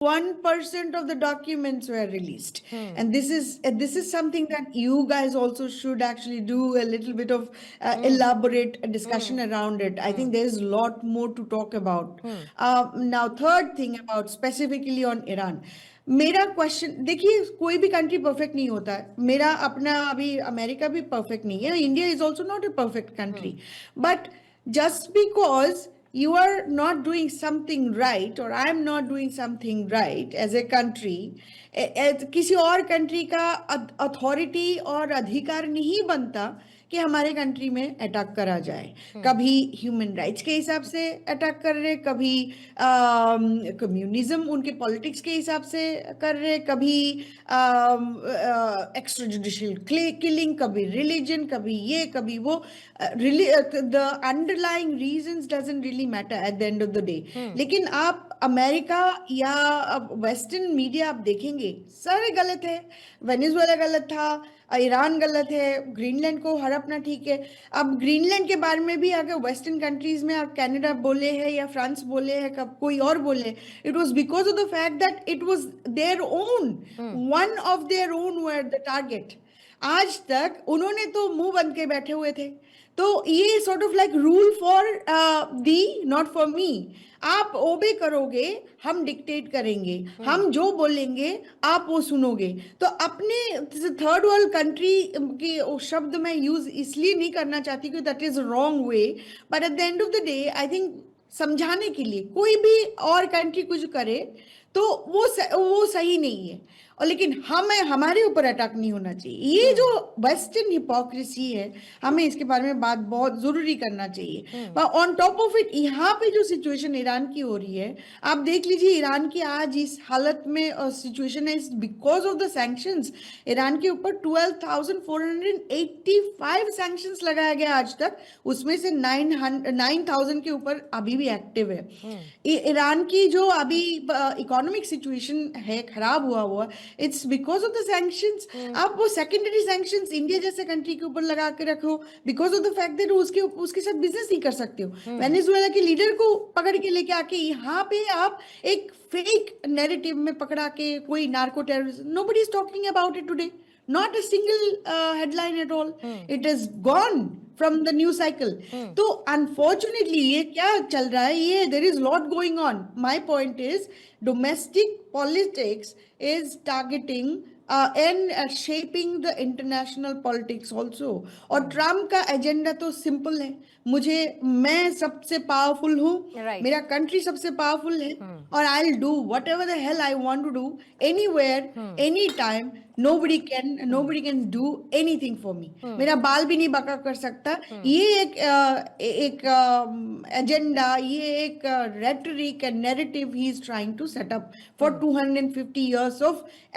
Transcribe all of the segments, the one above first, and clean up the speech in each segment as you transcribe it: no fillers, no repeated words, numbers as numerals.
1% of the documents were released. And this is something that you guys also should actually do a little bit of elaborate discussion around it. I think there's a lot more to talk about. Now, third thing about specifically on Iran. मेरा question देखिए, कोई भी country perfect नहीं होता है. मेरा अपना अभी अमेरिका भी परफेक्ट नहीं है. India is also not a perfect country. But just because you are not doing something right or I am not doing something right as a country, किसी और कंट्री का अथॉरिटी और अधिकार नहीं बनता कि हमारे कंट्री में अटैक करा जाए. कभी ह्यूमन राइट्स के हिसाब से अटैक कर रहे, कभी कम्युनिज्म उनके पॉलिटिक्स के हिसाब से कर रहे, कभी एक्स्ट्रा जुडिशियल किलिंग, कभी रिलीजन, कभी ये कभी वो. The underlying reasons doesn't really matter at the end of the day. लेकिन आप अमेरिका या वेस्टर्न मीडिया आप देखेंगे, सारे गलत है. वेनेजुएला गलत था, ईरान गलत है, ग्रीनलैंड को हड़पना ठीक है. अब ग्रीनलैंड के बारे में भी अगर वेस्टर्न कंट्रीज में आप कनाडा बोले हैं या फ्रांस बोले हैं, कब कोई और बोले, it was because of the fact that it was their own, one of their own were the target. आज तक उन्होंने तो मुंह बंद के बैठे हुए थे. तो ये sort of like rule for the, not for me. आप ओबे करोगे, हम डिक्टेट करेंगे, हम जो बोलेंगे आप वो सुनोगे. तो अपने थर्ड वर्ल्ड कंट्री की शब्द मैं यूज इसलिए नहीं करना चाहती कि that is wrong way, but at the end of the day I think समझाने के लिए कोई भी और कंट्री कुछ करे तो वो सही नहीं है. और लेकिन हमें हमारे ऊपर अटैक नहीं होना चाहिए. ये जो वेस्टर्न हिपोक्रेसी है, हमें इसके बारे में बात बहुत जरूरी करना चाहिए. ऑन टॉप ऑफ इट, यहाँ पे जो सिचुएशन ईरान की हो रही है, आप देख लीजिए ईरान की आज इस हालत में सिचुएशन है because of the sanctions. Iran के ऊपर 12,485 सैंक्शंस लगाया गया आज तक, उसमें से 9,000 के ऊपर अभी भी एक्टिव है. ईरान की जो अभी इकोनॉमिक सिचुएशन है, खराब हुआ it's because of the sanctions. आप वो सेकेंडरी सैंक्शंस इंडिया जैसे कंट्री के ऊपर लगा के रखो because of the fact that उसके साथ बिजनेस नहीं कर सकते हो. वेनेजुएला के लीडर को पकड़ के लेके आके यहाँ पे आप एक फेक नैरेटिव में पकड़ा के कोई narco terrorist, nobody is talking about it today. Not a single headline at all. It is gone from the news cycle. तो unfortunately ये क्या चल रहा है, ये there is lot going on. My point is domestic politics is targeting and shaping the international politics also. और Trump का agenda तो सिंपल है, मैं सबसे पावरफुल हूँ, मेरा कंट्री सबसे पावरफुल है, और I will do whatever the hell I want to do anywhere any time. nobody can do anything for me. मेरा बाल भी नहीं बका कर सकता. ये एक एजेंडा, ये एक रेटरिक एंड नैरेटिव ही is trying to set up for 250 years of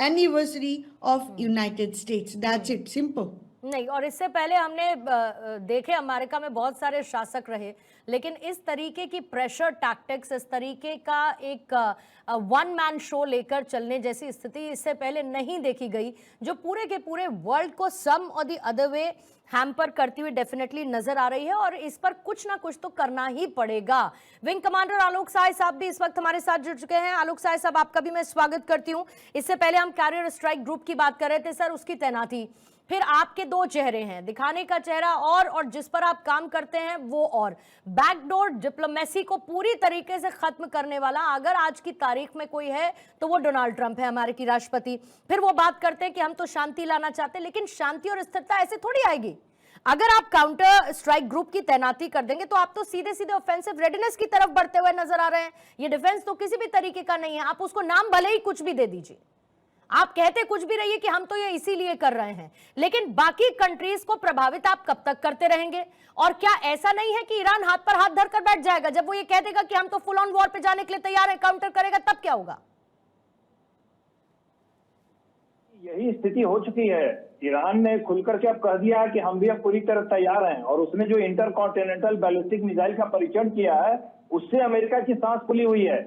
anniversary of United States. That's it, simple. नहीं, और इससे पहले हमने देखे अमेरिका में बहुत सारे शासक रहे, लेकिन इस तरीके की प्रेशर टैक्टिक्स, इस तरीके का एक वन मैन शो लेकर चलने जैसी स्थिति इससे पहले नहीं देखी गई, जो पूरे के पूरे वर्ल्ड को सम और द अदर वे हैम्पर करती हुई डेफिनेटली नजर आ रही है. और इस पर कुछ ना कुछ तो करना ही पड़ेगा. विंग कमांडर आलोक साय साहब भी इस वक्त हमारे साथ जुड़ चुके हैं. आलोक साय साहब, आपका भी मैं स्वागत करती हूँ. इससे पहले हम कैरियर स्ट्राइक ग्रुप की बात कर रहे थे सर, उसकी तैनाती, फिर आपके दो चेहरे हैं, दिखाने का चेहरा और जिस पर आप काम करते हैं वो और. बैकडोर डिप्लोमेसी को पूरी तरीके से खत्म करने वाला अगर आज की तारीख में कोई है तो वो डोनाल्ड ट्रंप है, अमेरिकी राष्ट्रपति. फिर वो बात करते हैं कि हम तो शांति लाना चाहते हैं, लेकिन शांति और स्थिरता ऐसे थोड़ी आएगी. अगर आप काउंटर स्ट्राइक ग्रुप की तैनाती कर देंगे तो आप तो सीधे सीधे ऑफेंसिव रेडीनेस की तरफ बढ़ते हुए नजर आ रहे हैं. ये डिफेंस तो किसी भी तरीके का नहीं है. आप उसको नाम भले ही कुछ भी दे दीजिए, आप कहते कुछ भी रहिए कि हम तो ये इसीलिए कर रहे हैं, लेकिन बाकी कंट्रीज को प्रभावित आप कब तक करते रहेंगे? और क्या ऐसा नहीं है कि ईरान हाथ पर हाथ धरकर बैठ जाएगा जब वो ये कह देगा कि हम तो फुल ऑन वॉर पे जाने के लिए तैयार हैं, काउंटर करेगा, तब क्या होगा? यही स्थिति हो चुकी है. ईरान ने खुलकर के अब कह दिया है कि हम भी अब पूरी तरह तैयार हैं, और उसने जो इंटरकॉन्टिनेंटल बैलिस्टिक मिसाइल का परीक्षण किया है उससे अमेरिका की सांस खुली हुई है.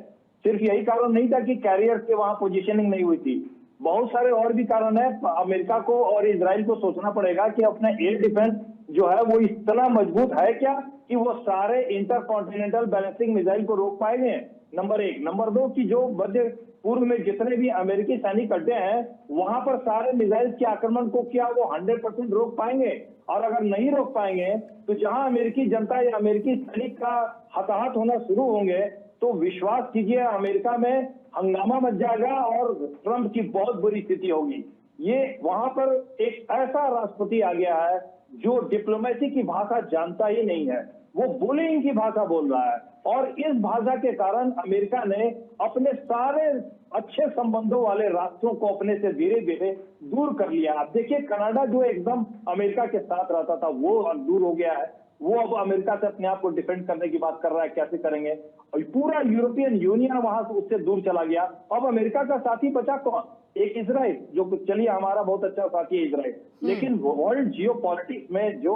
सिर्फ यही कारण नहीं था कि कैरियर के वहां पोजीशनिंग नहीं हुई थी, बहुत सारे और भी कारण है. अमेरिका को और इजराइल को सोचना पड़ेगा कि अपना एयर डिफेंस जो है वो इतना मजबूत है क्या कि वो सारे इंटरकॉन्टिनेंटल बैलिस्टिक मिसाइल को रोक पाएंगे, नंबर एक. नंबर दो, कि जो मध्य पूर्व में जितने भी अमेरिकी सैनिक अड्डे हैं वहां पर सारे मिसाइल के आक्रमण को क्या वो 100% रोक पाएंगे? और अगर नहीं रोक पाएंगे तो जहां अमेरिकी जनता या अमेरिकी सैनिक का हताहत होना शुरू होंगे तो विश्वास कीजिए अमेरिका में हंगामा मच जाएगा और ट्रंप की बहुत बुरी स्थिति होगी। ये वहां पर एक ऐसा राष्ट्रपति आ गया है जो डिप्लोमेसी की भाषा जानता ही नहीं है, वो बुलिंग की भाषा बोल रहा है और इस भाषा के कारण अमेरिका ने अपने सारे अच्छे संबंधों वाले राष्ट्रों को अपने से धीरे धीरे दूर कर लिया। आप देखिए कनाडा जो एकदम अमेरिका के साथ रहता था वो अब दूर हो गया है, वो अब अमेरिका से अपने आप को डिफेंड करने की बात कर रहा है, कैसे करेंगे। और पूरा यूरोपियन यूनियन वहां से उससे दूर चला गया। अब अमेरिका का साथी बचा कौन? एक इजराइल, जो चलिए हमारा बहुत अच्छा साथी है इजराइल, लेकिन वर्ल्ड जियो पॉलिटिक्स में जो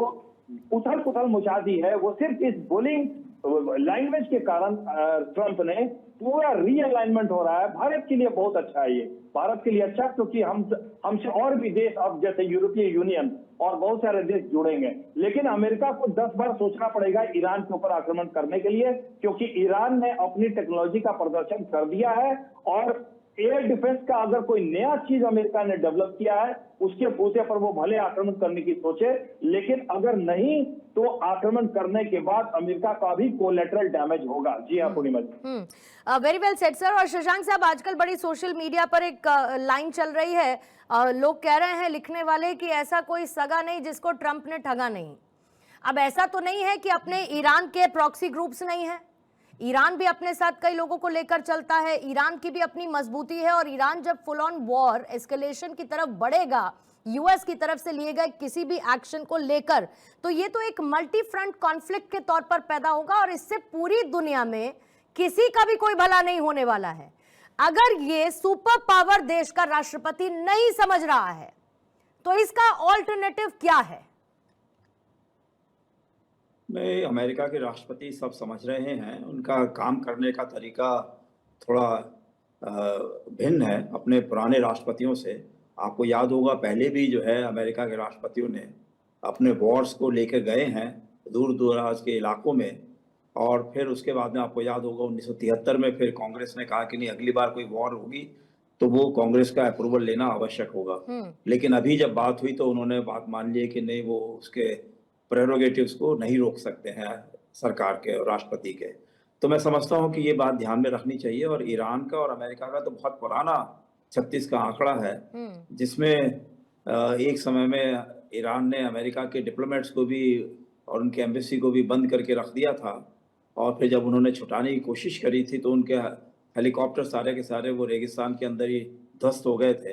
उथल पुथल मचा दी है वो सिर्फ इस बुलिंग लैंग्वेज के कारण ट्रंप ने पूरा रीअलाइनमेंट हो रहा है। भारत के लिए बहुत अच्छा है ये, भारत के लिए अच्छा क्योंकि हमसे और भी देश अब जैसे यूरोपीय यूनियन और बहुत सारे देश जुड़ेंगे, लेकिन अमेरिका को 10 बार सोचना पड़ेगा ईरान के ऊपर आक्रमण करने के लिए, क्योंकि ईरान ने अपनी टेक्नोलॉजी का प्रदर्शन कर दिया है और एयर डिफेंस का अगर कोई नया चीज अमेरिका ने डेवलप किया है उसके बूते पर वो भले आक्रमण करने की सोचे, लेकिन अगर नहीं तो आक्रमण करने के बाद अमेरिका का भी कोलेटरल डैमेज होगा। जी हाँ Purnima ji. Very well said sir. और शशांक साहब, आजकल बड़ी सोशल मीडिया पर एक लाइन चल रही है, लोग कह रहे हैं लिखने वाले कि ऐसा कोई सगा नहीं जिसको ट्रंप ने ठगा नहीं। अब ऐसा तो नहीं है कि अपने ईरान के प्रॉक्सी ग्रुप्स नहीं है, ईरान भी अपने साथ कई लोगों को लेकर चलता है, ईरान की भी अपनी मजबूती है और ईरान जब फुल ऑन वॉर एस्केलेशन की तरफ बढ़ेगा यूएस की तरफ से लिए गए किसी भी एक्शन को लेकर, तो ये तो एक मल्टी फ्रंट कॉन्फ्लिक्ट के तौर पर पैदा होगा और इससे पूरी दुनिया में किसी का भी कोई भला नहीं होने वाला है। अगर ये सुपर पावर देश का राष्ट्रपति नहीं समझ रहा है तो इसका ऑल्टरनेटिव क्या है? नहीं, अमेरिका के राष्ट्रपति सब समझ रहे हैं, उनका काम करने का तरीका थोड़ा भिन्न है अपने पुराने राष्ट्रपतियों से। आपको याद होगा पहले भी जो है अमेरिका के राष्ट्रपतियों ने अपने वॉर्स को लेकर गए हैं दूर दराज के इलाकों में, और फिर उसके बाद में आपको याद होगा 1973 में फिर कांग्रेस ने कहा कि नहीं, अगली बार कोई वॉर होगी तो वो कांग्रेस का अप्रूवल लेना आवश्यक होगा। लेकिन अभी जब बात हुई तो उन्होंने बात मान ली कि नहीं, वो उसके प्रेरोगेटिव्स को नहीं रोक सकते हैं सरकार के और राष्ट्रपति के। तो मैं समझता हूं कि ये बात ध्यान में रखनी चाहिए। और ईरान का और अमेरिका का तो बहुत पुराना 36 का आंकड़ा है, जिसमें एक समय में ईरान ने अमेरिका के डिप्लोमेट्स को भी और उनके एम्बेसी को भी बंद करके रख दिया था, और फिर जब उन्होंने छुटाने की कोशिश करी थी तो उनके हेलीकॉप्टर सारे के सारे वो रेगिस्तान के अंदर ही ध्वस्त हो गए थे।